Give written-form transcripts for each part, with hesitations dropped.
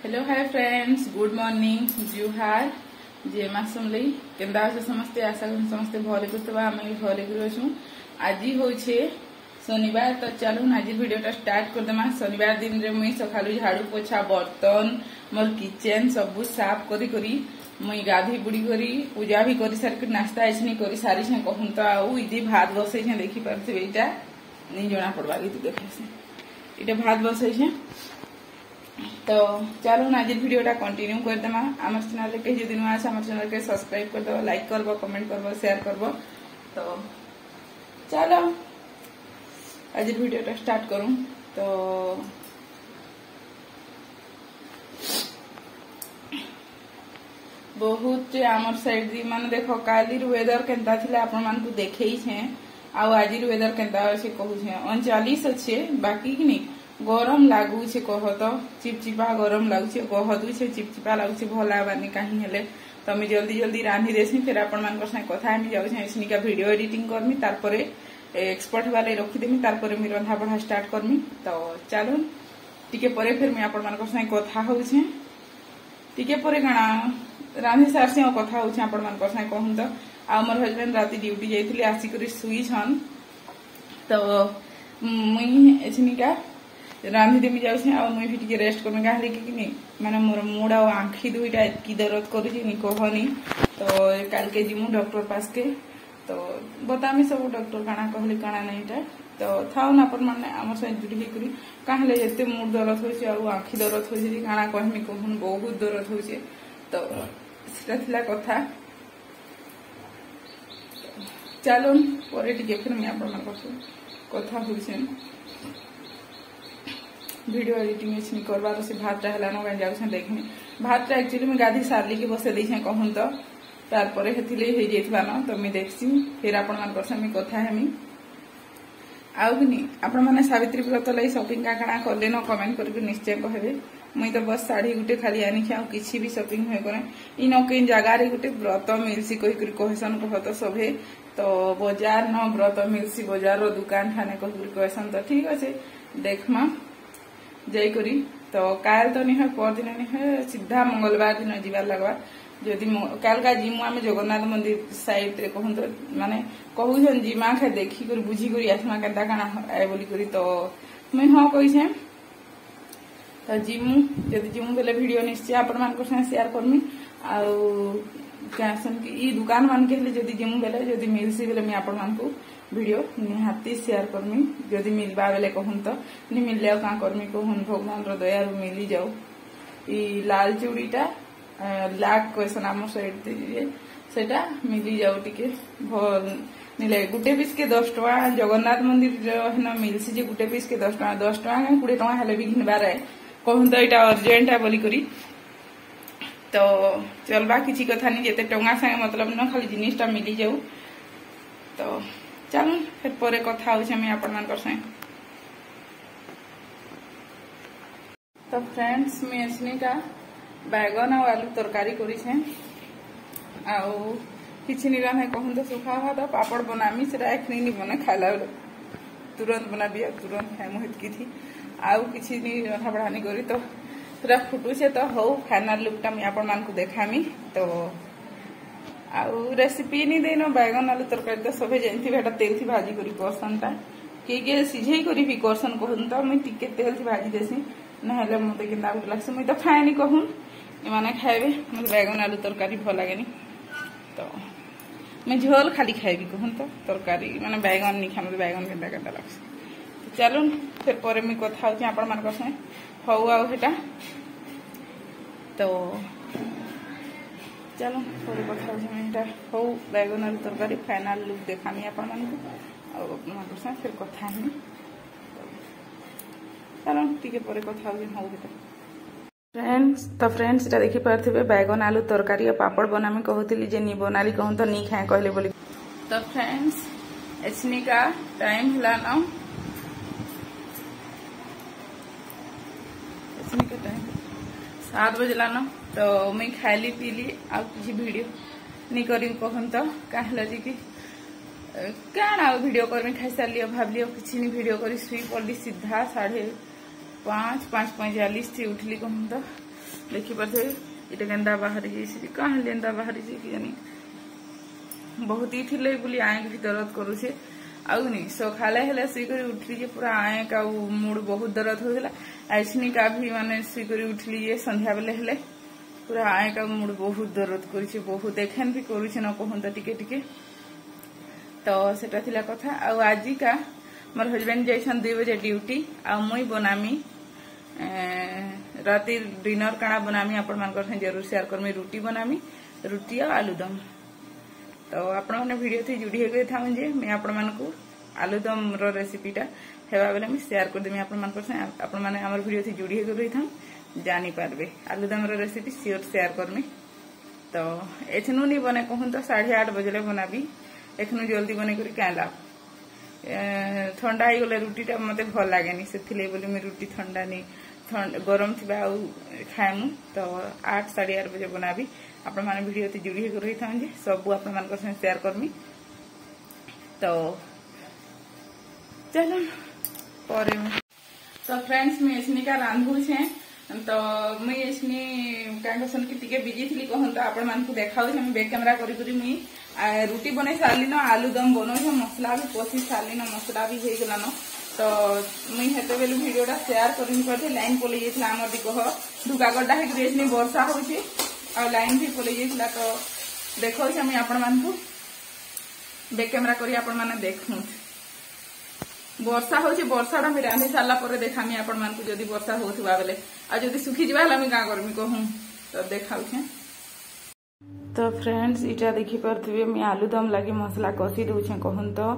Hello hi friends, good morning, जुहार, जे मासमली केंदा अच्छे समस्ते। आशा करूँ समस्ते भले करते आम भी भले कर अच्छू। आज हूँ शनिवार, तो चलो आज वीडियो स्टार्ट करदेमा। शनिवार दिन रे मुई सकालू झाड़ू पोछा बर्तन मोर किचन सबू साफ करी मुई गाधी बुड़ी करी पूजा भी कर सारी नास्ता ऐसे कर सारी छे कहूँ तो आउ इदी भात बसई छे देखी पारे यहाँ नहीं जना पड़वा देखे से ये भात बसई छे। तो चलो आज वीडियोटा कंटिन्यू करदेमा। आम चैनल के जो नुआ आम चैनल के सब्सक्राइब करदे, लाइक करब, कमेंट करब, शेयर करब। तो चलो आज वीडियोटा स्टार्ट करूँ। तो बहुत आमर साइड मान देख काली वेदर केनता थिला आपण मान को देखई छे आ आज वेदर केनता अछि कहू छे 39 अच्छे बाकी कि नहीं गरम लगुचे कह तो चिपचिपा गरम लगुचे कह दूचे चिपचिपा लगुचे भला बानी कहीं हेले तो मैं जल्दी जल्दी रांधि देसी फिर आपण मान कथा हम जाऊँ वीडियो एडिटिंग करमी तार एक्सपर्ट वाले रखीदेमी तार मैं रंधा बढ़ा स्टार्ट करमी। तो चलो टिके परे फिर मैं आपण मान कथा होउछे टिके परे काना रांधि सारसी कथा होउछे आपण मान कहूँ। तो आ मोर हस्बैंड राति ड्यूटी जाइथिले आसिक सुई छन तो मुई एछनिका रांधिदेमी जाऊँ आ मुई भी टिके रेस्ट करमी कहीं कि नहीं माने मोर मुड आ आंखी दुईटा एतकी दर्द करुछि कहनी। तो काल के जिमु डॉक्टर पास के तो बतामी सब डॉक्टर काना कहले काना नहीं तो थाउ ना पर माने आम सहित जुड़ी होकर कहीं एते मुड दर्द होइछे आ आंखी दर्द होइछे काना कहमी कहून बहुत दर्द होइछे। तो सेटा कथा चलो पर टिके फिर मैं आपण कथा होइछे वीडियो एडिटिंग इछनी करबार से भातटा हला न गाय जाउछन देखनी भातटा एक्चुअली मैं गाधी सारली के बसे दैछे कहून। तो तार परे हेथिले हे जेथबा न तो मैं देखसी फिर आपण मान करसे मैं कथा हेमी आउ कि नहीं आपण माने सावित्री व्रत लाई शॉपिंग का काना करले न कमेंट करके निश्चय कहबे। मुई तो बस साड़ी गुटे खाली आनी आ किसी भी शॉपिंग होय करे इन कई जगह रे गुटे व्रत मिलसी कहि कर कहसन कह तो सभे तो बाजार न व्रत मिलसी बाजार रो दुकान ठाने कहि कहसन। तो ठीक अच्छे देखमा जाई करी तो काल तो नहीं है पर दिन नहीं है सीधा मंगलवार दिन जीवार लगवा जदि काल का जिमु आम जगन्नाथ मंदिर साइड रे कहूँ तो माने कहून जिमा खा देखी कर बुझी कर आसमा केन्ता काना आए बोली करी तो मुई हाँ कही तो जिमु जदि जिमु बेले वीडियो निश्चय आपण मान शेयर करमी आसन कि दुकान मान के जदि जिमु बेले जदि मिलसी बेले मैं आपण मान को वीडियो निहाती शेयर करमी जदि मिलबा बेले कहून। तो नहीं मिलले क्या करमी कहून भगवान रो दया मिली जाऊ ई लाल चूड़ीटा लाख क्वेश्चन आम साइड सेटा मिली जाऊ टिके भल निले गुटे पीस के 10 टका जगन्नाथ मंदिर हेन मिलसी जे गुटे पीस के 10 टका 10 टका 20 टका हेले भी घिनबार है कहून। तो यहाँ अर्जेंट है बोली करी तो चलबा किसी कथा नहीं जिते टंगा संगे मतलब न खाली जिनिसटा मिली जाऊ। तो चलो फिर परे कथा होछे मैं आपण मान करसे। तो फ्रेंड्स मैं इसने का बैगन और आलू तरकारी करी छे आउ किछि नि राने कहूँ। तो सुखा भात पापड़ बनामी से नहीं बना खाला तुरंत बना दिया तुरंत खाए मुहित की थी आउ किछि नि रहा बढ़ानी करी तो पूरा फुटू से तो हो फाइनल लुकटा मैं आपण मान को देखामी। तो आउ रेसिपी नहीं देनो बैगन आलू तरकारी तो सभे जानथि बेटा तेल थी भाजी करी करसनटा के सिझे करी भी करसन कहून। तो मुई टिके तेल थी भाजी देसी नहले मते केनता लागसे मुई तो खाएनी कहून एमाने खाइबे मते बैगन आलू तरकारी भल लागेनी। तो मैं झोल खाली खाइबी कहून तो तरकारी माने बैगन नहीं खाए बैगन केनता केनता लागसे। तो चलो फिर परे मुई कथा होछि आपण मान करसे हौ आउ हेटा। तो चलो पर कथा होछि हौ बैगन आलू तरकारी फाइनल लुक देखामी आपण मान को और अपन मान फिर कथा हेमी। चलो टिके परे कथा होछि हौ हेटा फ्रेंड्स। तो फ्रेंड्स इटा देखि पारथिबे बैगन आलू तरकारी और पापड़ बनामी कहूली जे नी बनाली कहूँ तो नहीं खाए कहले बोली। तो फ्रेंड्स एसनी का टाइम हला ना एसनी का टाइम 7 बजला ना। तो मैं खाली पीली आ किसी वीडियो नहीं करी कहूँ। तो कहला जी कि क्या वीडियो कर खाई सारी भाविली किसी नहीं वीडियो करी सुई पड़ी सीधा 5:45 थी उठली कहूँ। तो देखी पारे इटा केन्दा बाहरी जाइए कहाँ एंता बाहरी कि जानी बहुत ही थी बोली आएक भी दर्द करुचे आउनी सकाले हेले सुईकर उठली पूरा आएक आ मुड़ बहुत दर्द होता आइसनिका भी माने सुईकर उठली संध्या बेले हेले पूरा आएक आ मुड़ बहुत दर्द करुचे बहुत एखेन भी करुचे न कहता टिके टिके तो सेटा थिला कथा आज का मोर हजबैंड जाइछन 2 बजे ड्यूटी आ मुई बनामी राति डिनर काना बनामी आपण मानकर से जरूर शेयर करमी रुटी बनामी रुटी और आलूदम तो आपण माने वीडियो थी जुड़ी हेगे था जे मैं आपण मानकू आलूदम रो रेसिपीटा हेबा बेले मैं शेयर कर देमी आपण मानकर से आपण माने हमर वीडियो थी जुड़ी हेगे रही था जानी पारबे आलूदम रो रेसिपी श्योर शेयर करमी तो एथनु नहीं बने कहूं तो 8:30 बजे बनाबी एखनु जल्दी बने करी क्या लाभ ठंडा ही गले रुटीटा मत भल लगे से बोली मैं रुटी ठंडा नहीं गरम थी खाएमु तो 8 8:30 बजे बनाबी आपण माने वीडियो ते जुड़ी हो रही था सब आपण मान शेयर करमी तो चलो पर तो फ्रेंड्स मैं इसनी का रांधू छे तो मुई इसनी कहसन की टिके बिजी थी कहन तो आपण मान को देखाऊ छे बैक कैमरा करी करी मुई रुटी बने सारली न आलूदम बनो मसला भी पसी सारली न मसला भी हो गला न तो मुई हेते बेलू वीडियोटा शेयर करनी पड़े लाइन पलि जाइछला हमर दिकह ढुकागड्डा हे ग्रेसनी वर्षा होची आ लाइन भी पलि जाइछला तो देखौ छ हम आपण मान को बैक कैमरा करी आपण माने देखू वर्षा होची वर्षाटा मी रांधी सारला परे देखामी आपण मान को जदी वर्षा होथुवा बेले आ जदी सुखी जिबा हला मी का करमी कहूं तो देखाउ छे तो फ्रेंड्स इटा देखी पारे मुझे आलूदम लगी मसला कषी दूचे कहूँ तो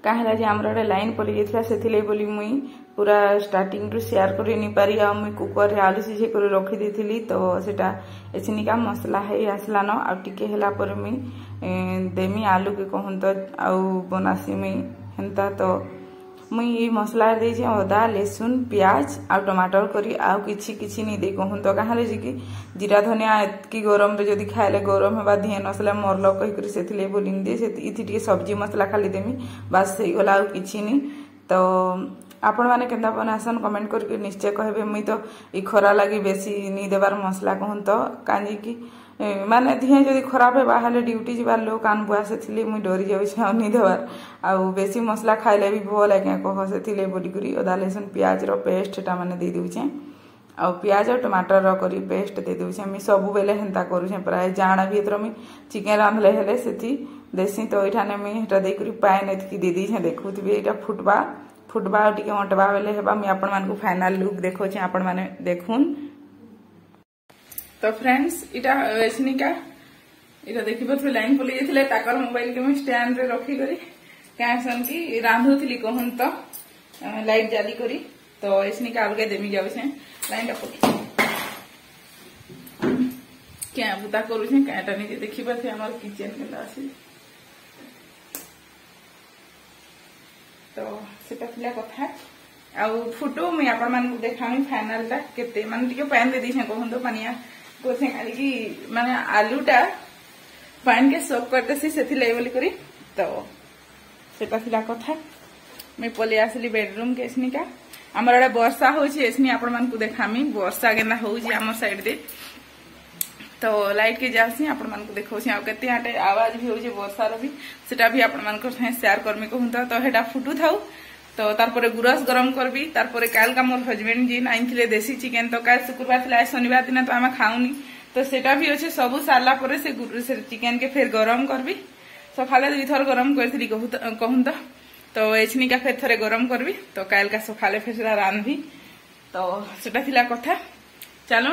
कहीं आमर लाइन पलि जाता से बोली मुई पूरा स्टार्टिंग रु शेयर कर नहीं पारी आ मुई कुकर रे आलू सीझे कर रखी देती तो सेटा एसनिका मसला है आसला न आ टिके होला पर मुई देमी आलू के कहूँ तो आउ बनासी मुई हेन्ता तो मुई ये मसला दे अदा लहसुन प्याज आ टमाटर करी आउ किछि नहीं दे कहूँ तो कहाँ कि जीरा धनिया की गरम रे जदि खाइले गरम हेबा दिहे नसला मरल कहीकरी से बोली दे इति सब्जी मसला खाली देमी बास से गला आउ किछि नहीं तो आपण माने केन्ता बनासन कमेंट करके निश्चय कहबे मुई तो ई खरा लगी बेसी नहीं देबार मसला कहूँ तो कांजी की माने दिहे जदि खराब है बाहर ड्यूटी जीवार लोग कान बुआ से मुई डरी जाऊँ नहीं देवार आउ बेसी मसला खाइले भी भल आज्ञा कह से बोलिकी अदा लहसुन प्याज रो पेस्ट टा माने दे दूचे आ प्याज और टमाटर रो करी पेस्ट दे दूचे मुई सब बेले हेन्ता करूछे प्राय जाना भी एतर मुई चिकेन रांधले हेले सेठी देसी तो एठाने मुई हेटा दे करी पान एतकी दे दी छे देखुथिबे एटा फुटबा टिके मटबा बेले हेबा मुई आपण मान को फाइनल लुक देखो छे आपण माने देखुन तो फ्रेंड्स इटा एसनिका इटा देखि पथि लाइन पलि जाइथिले ताकर मोबाइल के मैं स्टैंड रे रखी करी कैसन की रांधुथिली कहूं तो लाइट जाली करी तो एसनिका अलगे देमी जाउ छे लाइन टा पलि क्या बुता करू छे काटा नहीं देखि पथि हमर किचन के आसी तो सेटा पिला कथा आउ फोटो मैं आपण मान को देखामी फाइनल टा केते मान टिके पैन दे दी छे कहूं तो पनिया कोसे खाली की माने आलूटा पान के सोक करते से बोली करी तो सेटा थिला कथा मैं पलि आसली बेडरूम के एसनिका हमर एडे वर्षा होची एसनी आपण मान को देखामी वर्षा गेना होची हमर साइड दे तो लाइट के जासी आपण मान को देखौछी आ केते आटे आवाज भी होची वर्षा रो भी सेटा भी आपण मान को शेयर करमी कहूं तो हेडा फुटू थाउ तो तारपरे गुरस गरम करबी तारपरे काल का मोर हजबैंड जी आनिथिले देसी चिकेन तो काल शुक्रवार थिला शनिवार दिन तो आम खाऊनी तो सेटा भी अच्छे सब सारला परे से चिकेन के फिर गरम करबी सकाले 2 थर गरम करथि कहूं तो एछनी का फिर थरे गरम करबी तो काल का सकाले फिर रांधबी तो सेटा थिला कथा चलो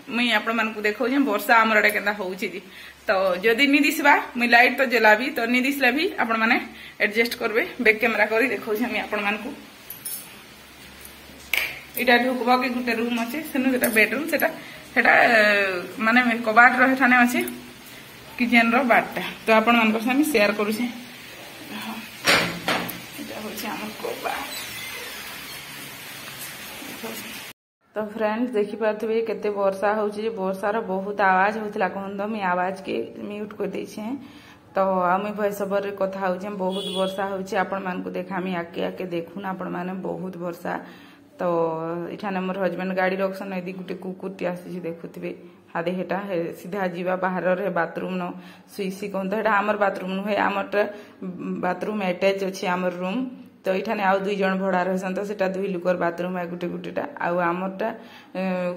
मुई आपण मान को देखौ जे वर्षा हमर एडे केनता होउची जी तो जदि नी दिसबा मुई लाइट तो जलाबी तो नी दिसले भी आपण माने एडजस्ट करबे बैक कैमरा करी देखौ जे हम आपण मान को इटा ढुकबा के गुटे रूम अछि सेनु जेटा बेडरूम सेटा माने कबाट रहे ठाने अछि किचन रो बाटटा तो आपण मान को हम शेयर करू छे इटा होछि हमर कबाट तो फ्रेंड्स देखी पारे केते वर्षा होची वर्षार बहुत आवाज होता कहूँ तो मुझे आवाज के म्यूट कर दे तो आम भॉइस ओवर कथा हो बहुत वर्षा होची आपण मान को देखामी आके आके देखुन आपण माने बहुत वर्षा तो इठाने मोर हजबैंड गाड़ी रखसन यदि गोटे कुकुरटी आसी देखुथे हादे हेटा सीधा जीवा बाहर रे बाथरूम न सुईसी कहते हेटा आमर बाथरूम नुहे आमरटा बाथरूम अटैच अच्छे आमर रूम तो इठाने आउ 2 जन भड़ा रहसन तो सेटा 2 लुकर बाथरूम है गुटे गुटेटा आउ आमरटा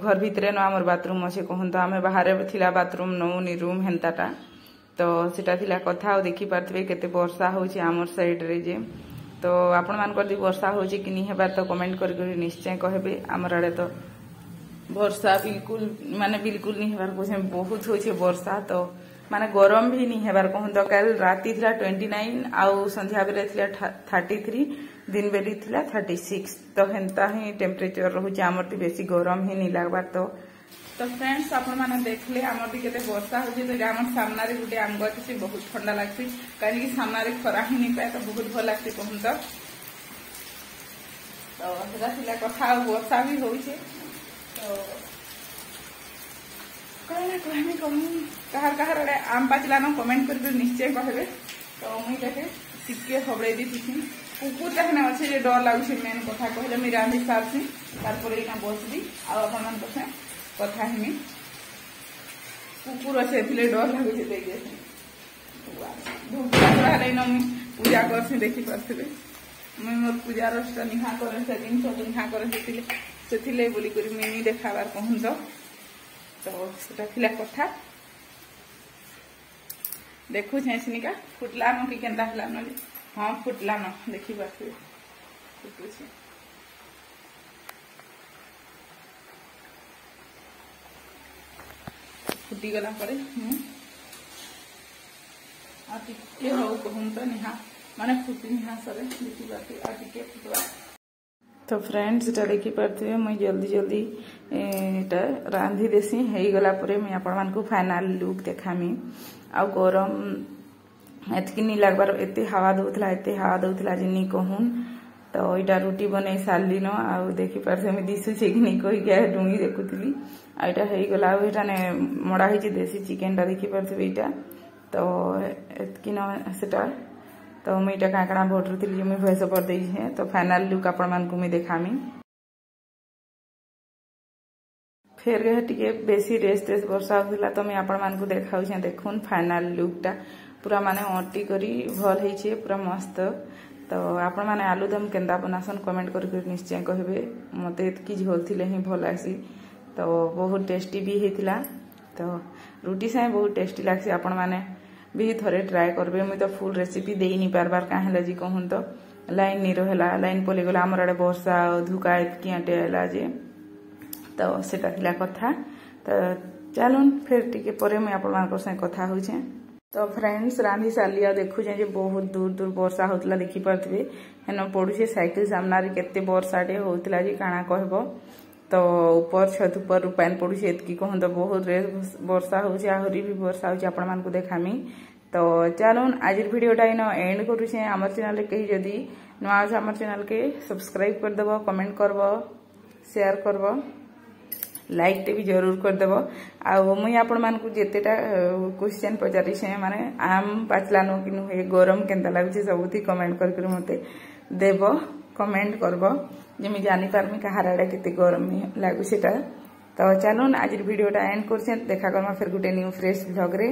घर भितरे न आमर बाथरूम अच्छे कहते आम बाहर थिला बाथरूम नौनी रूम हेन्ताटा तो सेटा थिला कथा आ देखि पारथिबे केते वर्षा होछि आमर साइड रे जे तो आपण मानकर दी वर्षा होछि कि नहीं हेबार तो कमेंट कर निश्चय कहबे आमर आड़े तो वर्षा बिल्कुल माने बिल्कुल नहीं हेबार कोसे बहुत होछि वर्षा तो माने गरम भी नहीं हेबार कहूँ तो कल राति थिला 29 आउ संध्या बेले थिला 33 दिन बेली थिला 36 तो हेन्ता ही टेम्परेचर रहुछि आमर ती बेसी गरम ही नहीं लागबार तो फ्रेंड्स आपण माने देखले आमर ती केते वर्षा होछि तो आमर सामना रे गुटे आम गछ से बहुत ठंडा लागछि काहे कि सामना रे खरा ही नहीं पाए तो बहुत भल लागछि कहूँ तो सेटा थिला कथा वर्षा भी होछि तो कहमी कहूँ कहार आड़े आम पाचिला न कमेंट कर निश्चय कहबे तो मुई देखे टिके हबड़े दी कुकुरटा हेना अच्छे जे डर लगुच मेन कथा कहले मुई रांधि सारसी तारपर इना बसबी आपन कथा हेमी कुकुर अच्छे एथिले डर लगुच देखिए पूजा करसी देखी पारथिबे मुई मोर पूजा रष्ट निहा करे से दिन सब निहा करे से बोली करी मुई देखाबार कहूँ तो सेटा थिला कथा देखु छेसनिका फुटला न कि केनता हला न हां फुटला न देखि बाथे फुटु छे फुटी गला परे आ टिके हो कहूं तो निहा माने फुटी निहा सरे देखि बाथे आ टिके फुटवा तो फ्रेंड्स एटा देखि पारथिबे मुई जल्दी जल्दी एटा रांधी देसी हेई गला परे मुई आपण मानकु फाइनल लुक देखामी आ गरम एतकी नी लागबार एते हवा दउतला जिनी कहून तो एटा रोटी बनै साली न आ देखि पारथे मुई दिसु छे कि नी कहि के डुंगी देखुतली आ एटा हेई गला आ एटा ने मडा हिची देसी चिकन टा देखि पारथे एटा तो एतकी न सेटा तो मुई इटा काकड़ा भटरुଥିଲି मुई भयस पर देई है तो फाइनल लुक आपण मानकु मुई देखामी फेर गे टिके बेसी रेस वर्षा होतिला तो मुई आपण मानकु देखाउ छे देखुन फाइनल लुकटा पूरा माने ओटी करी भल हेई छे पूरा मस्त तो आपण माने आलूदम केंदा बनासन कमेंट कर निश्चय कहबे मते एतकी झोल थिले ही भल आसी तो बहुत टेस्टी भी हेतिला तो रोटी से बहुत टेस्टी लागसी आपण माने भी थोड़े ट्राए करबे मुई तो फुल रेसिपी देई नी पारबार काहेला जी कहूँ तो लाइन नी रहेला लाइन पले गला आमर आड़े वर्षा धुका एतकी आटेला जे तो सेटा थिला कथा तो चलून फिर टिके परे मुई आपण मानकर से कथा होछे तो फ्रेंड्स रांधी सालिया देखु जे बहुत दूर दूर वर्षा होतला देखि पारथिबे हेन पडुछे साइकिल सामना रे केते वर्षाटे होतला जी काना कहबो तो ऊपर छत ऊपर पानी पड़ुछे एतकी कहूँ तो बहुत रेस वर्षा होछे आहरी भी वर्षा होछे आपण मानकु देखामी तो चलून आज वीडियोटा इन एंड करूछे हमर चैनल कहीं जदी नुआ हमर चैनल के सब्सक्राइब कर देबो कमेंट करबो शेयर करबो लाइक टे भी जरूर कर देबो आ मुई आपण मानकु जेतेटा क्वेश्चन पचारि छे माने आम पाचला नो कि नुहे गरम केनता लागुछे सबुती कमेंट कर मते देबो कमेंट करबो जे मैं जानी पारमी कहार आड़े केते गरम लागु सेटा तो चलून आज वीडियोटा एंड करछे देखा करमा फिर गुटे न्यू फ्रेश व्लॉग रे।